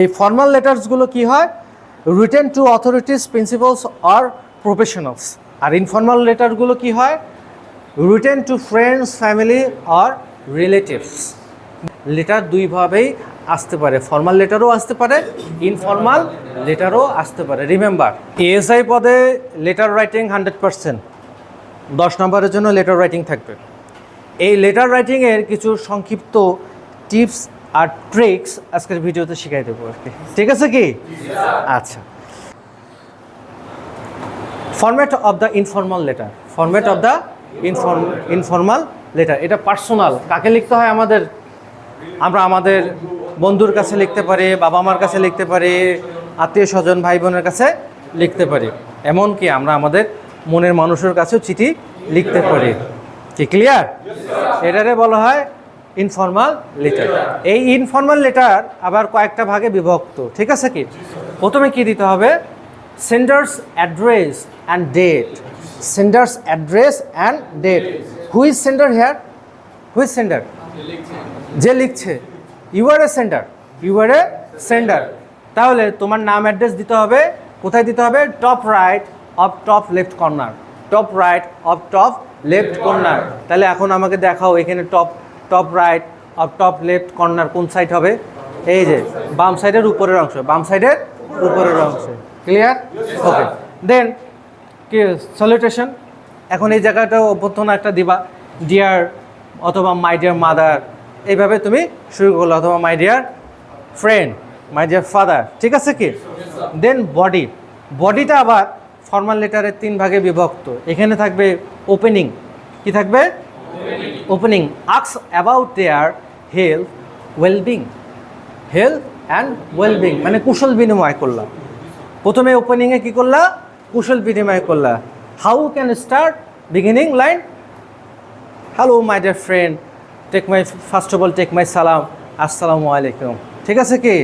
এই ফর্মাল লেটার্সগুলো কি হয়, রিটেন টু অথরিটিস, প্রিন্সিপালস আর প্রফেশনালস। আর ইনফর্মাল লেটারগুলো কি হয়, রিটেন টু ফ্রেন্ডস, ফ্যামিলি আর রিলেটিভস। লেটার দুইভাবেই আসতে পারে, ফর্মাল লেটারও আসতে পারে, ইনফর্মাল লেটারও আসতে পারে। রিমেম্বার, এএসআই পদে লেটার রাইটিং 100%, 10 নম্বরের জন্য লেটার রাইটিং থাকবে। এই লেটার রাইটিংয়ের কিছু সংক্ষিপ্ত টিপস আর ট্রিক্স আজকের ভিডিওতে শিখাই দেবো আর কি, ঠিক আছে কি? আচ্ছা, format of the informal letter, format of the informal letter. এটা পার্সোনাল, কাকে লিখতে হয় আমরা আমাদের বন্ধুর কাছে লিখতে পারি, বাবা মার কাছে লিখতে পারি, আত্মীয় স্বজন ভাই বোনের কাছে লিখতে পারি, এমনকি আমরা আমাদের মনের মানুষের কাছেও চিঠি লিখতে পারি। কি ক্লিয়ার? এটারে বলা হয় ইনফর্মাল লেটার। এই ইনফর্মাল লেটার আবার কয়েকটা ভাগে বিভক্ত, ঠিক আছে কি? প্রথমে কি দিতে হবে, sender's address and date. Sender's address and date. Who is sender here? Who is sender? যে লিখছে। You are a sender, you are a sender. তাহলে তোমার নাম অ্যাড্রেস দিতে হবে, কোথায় দিতে হবে? Top right of top left corner, top right of top left corner. তাহলে এখন আমাকে দেখাও এখানে top right of top left corner কোন সাইড হবে? এই যে বাম সাইডের উপরের অংশ, বাম সাইডের উপরের অংশ। ক্লিয়ার? ওকে। দেন কি সলিউটেশন, এখন এই জায়গাটাও অভ্যর্থনা একটা দিবা, ডিয়ার অথবা মাই ডিয়ার মাদার, এইভাবে তুমি শুরু করলো, অথবা মাই dear friend, my dear father, ঠিক আছে কি? দেন বডি, বডিটা আবার ফর্মাল লেটারের 3 ভাগে বিভক্ত। এখানে থাকবে ওপেনিং, কি থাকবে? Opening, ask about their health wellbeing, health and wellbeing, মানে কুশল বিনিময় করলাম। প্রথমে ওপেনিংয়ে কি করলা? কুশল বিনিময় করলা। How can start beginning line? Hello my dear friend, take my, first of all take my সালাম, আসসালামু আলাইকুম, ঠিক আছে কি?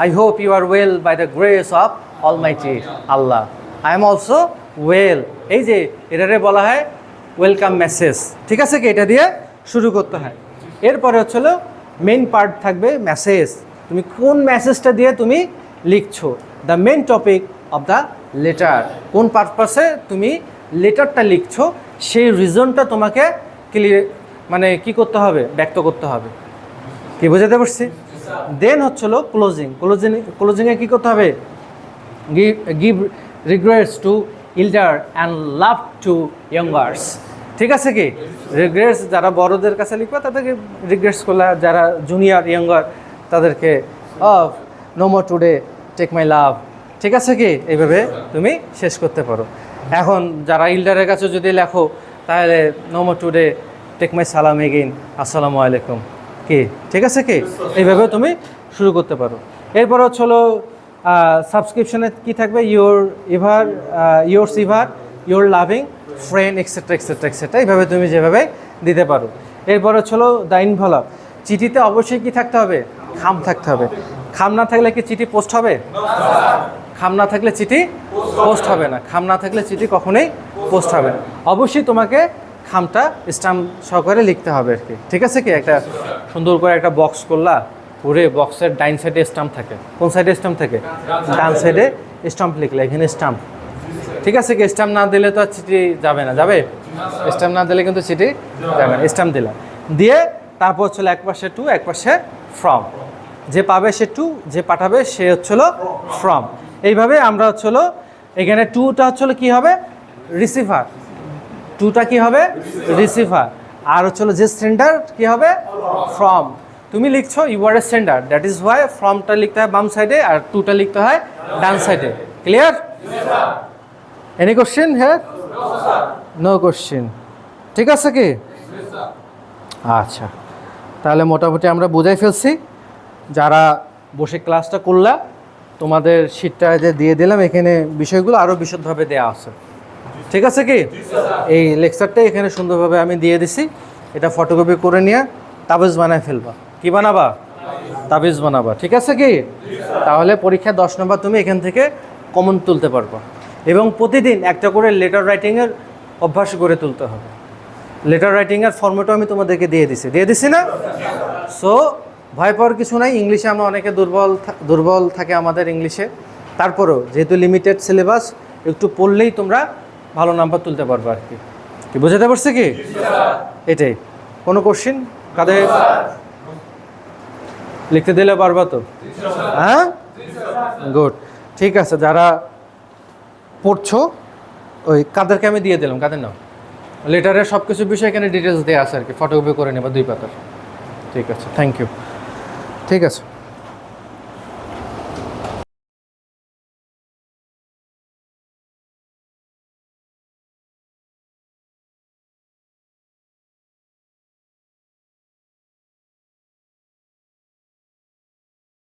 I hope you are well by the grace of almighty Allah, I am also well. এই যে এটারে বলা হয় ওয়েলকাম মেসেজ, ঠিক আছে কি? এটা দিয়ে শুরু করতে হয়। এরপরে হচ্ছিল মেইন পার্ট থাকবে মেসেজ, তুমি কোন মেসেজটা দিয়ে তুমি লিখছো, the main topic of the letter, কোন পারপাসে তুমি লেটারটা লিখছো সেই রিজনটা তোমাকে ক্লিয়ার, মানে কি করতে হবে? ব্যক্ত করতে হবে। কি বোঝাতে পারছি? দেন হচ্ছিল ক্লোজিংয়ে কী করতে হবে? Give regrets to elder and love to youngers, ঠিক আছে কি? রিগ্রেটস যারা বড়দের কাছে লিখবে তাদেরকে রিগ্রেটস করলে, যারা জুনিয়র ইয়ঙ্গার তাদেরকে no more today take my love, ঠিক আছে কি? এইভাবে তুমি শেষ করতে পারো। এখন যারা ইল্ডারের কাছে যদি লেখো তাহলে no more today take my সালাম এগেইন, আসসালামু আলাইকুম, কি, ঠিক আছে কি? এইভাবে তুমি শুরু করতে পারো। এরপর হচ্ছিল সাবস্ক্রিপশনে কি থাকবে? Yours ever, your loving friend, etcetera etcetera etcetera, এইভাবে তুমি যেভাবে দিতে পারো। এরপর হচ্ছিল দ্য ইনভলভ। চিঠিতে অবশ্যই কি থাকতে হবে? খাম থাকতে হবে। খাম না থাকলে কি চিঠি পোস্ট হবে? খাম না থাকলে চিঠি পোস্ট হবে না। খাম না থাকলে চিঠি কখনোই পোস্ট হবে না। অবশ্যই তোমাকে খামটা স্টাম্প সহকারে লিখতে হবে আর কি, ঠিক আছে কি? একটা সুন্দর করে একটা বক্স করলা, পুরে বক্সের ডাইন সাইডে স্টাম্প থাকে। কোন সাইডে স্টাম্প থাকে? ডান সাইডে স্টাম্প লিখলে এখানে স্টাম্প, ঠিক আছে কি? স্টাম্প না দিলে তো আর চিঠি যাবে না, যাবে? স্টাম্প না দিলে কিন্তু চিঠি যাবে না। স্টাম্প দিলাম, দিয়ে তারপর হচ্ছিল এক পাশে টু, এক পাশে ফ্রম। যে পাবে সে টু, যে পাঠাবে সে হচ্ছিল ফ্রম। এইভাবে আমরা হচ্ছিল এখানে টুটা হচ্ছিল কি হবে? রিসিভার। টুটা কি হবে? রিসিভার। আর হচ্ছিল যে সেন্ডার কি হবে? ফ্রম। তুমি লিখছো you are a sender, that is why ফ্রমটা লিখতে হয় বাম সাইডে আর টুটা লিখতে হয় ডান সাইডে। ক্লিয়ার? এনি কোশ্চেন হ্যাঁ? নো কোশ্চেন, ঠিক আছে কি? আচ্ছা, তাহলে মোটামুটি আমরা বুঝাই ফেলছি। যারা বসে ক্লাসটা করলা, তোমাদের শিটটা যে দিয়ে দিলাম, এখানে বিষয়গুলো আরও বিশদভাবে দেওয়া আছে, ঠিক আছে কি? এই লেকচারটা এখানে সুন্দরভাবে আমি দিয়ে দিছি। এটা ফটোকপি করে নিয়ে তাবিজ বানায় ফেলবা। কি বানাবা? তাবিজ বানাবা, ঠিক আছে কি? তাহলে পরীক্ষায় 10 নম্বর তুমি এখান থেকে কমন তুলতে পারবা। এবং প্রতিদিন একটা করে লেটার রাইটিংয়ের অভ্যাস গড়ে তুলতে হবে। লেটার রাইটিংয়ের ফর্মেটও আমি তোমাদেরকে দিয়ে দিছি না? সো ভয় পাওয়ার কিছু নাই। ইংলিশে আমরা অনেকে দুর্বল থাকে আমাদের ইংলিশে, তারপরেও যেহেতু লিমিটেড সিলেবাস, একটু পড়লেই তোমরা ভালো নাম্বার তুলতে পারবে আর কি। কি বোঝাতে পারছে কি? এটাই। কোনো কোশ্চিন কাদের? লিখতে দিলে পারবা তো? হ্যাঁ, গুড। ঠিক আছে, যারা পড়ছো ওই কাদেরকে আমি দিয়ে দিলাম, কাদের নাম লেটারের সব কিছু বিষয় এখানে ডিটেলস দেওয়া আছে আর কি, ফটোকপি করে নেবা 2 পাতার। ঠিক আছে, থ্যাংক ইউ। ঠিক আছে।